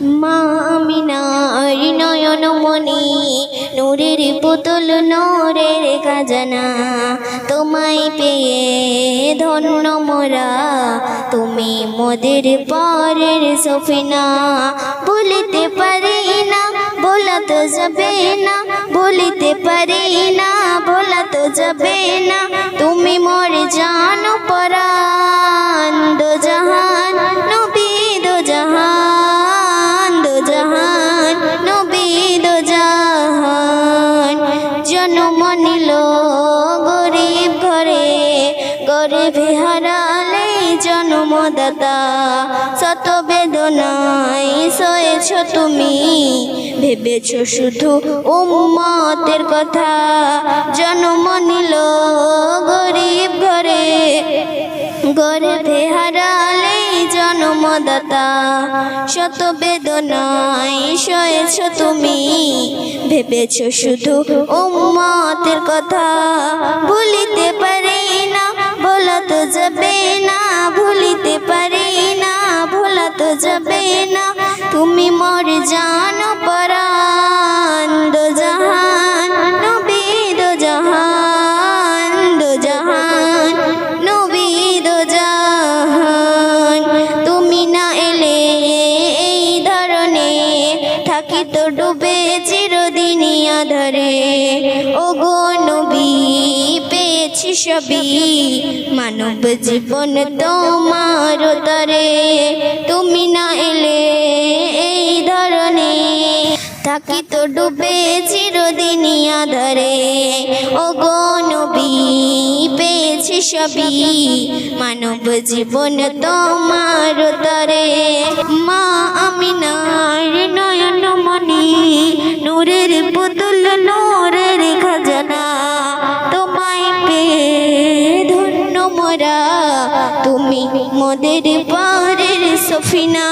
মা আমিনার নয়ন মনি নূরের পুতুল নূরের খাজানা, তোমায় পেয়ে ধন্য মোরা, তুমি মোদের পরের সফিনা। বলিতে পারি না বলা তো যাবে না, বলিতে পারি না বলা তো যাবে না, তুমি মোর জান পরান। দো জাহান নবী দো জাহান, দো জাহান নবী দো জাহান। জন্ম নিল গরিব ঘরে, গরিবে হারালে জন্মদাতা, শত বেদনায় সয়েছ তুমি, ভেবেছ শুধু উম্মতের কথা। জন্ম নিল গরিব ঘরে, গরিবে হারালে জন্মদাতা, শত বেদনায় সয়েছ তুমি, ভেবেছ শুধু উম্মতের কথা। ভুলিতে পারি না বলা তো যাবে না, ভুলিতে পারি না ভোলা তো যাবে না, তুমি মোর জান পরান। দো জাহান নবী দো জাহান, দো জাহান নবী দো জাহান। তুমি না এলে এই ধরনে থাকি তো ডুবে চিরদিনই আধারে। ও গো নবী পেয়েছি সবই, মানব জীবন তোমার তরে। তুমি না এলে এই ধরনে থাকি তো ডুবে চিরদিনই আধারে। ও গো নবী পেয়েছি সবই, মানব জীবন তোমার তরে। মা আমিনার নয়ন মনি নূরের পুতুল নূরের খাজানা, তোমায় পেয়ে ধন্য মোরা, তুমি মোদের পরের সফিনা।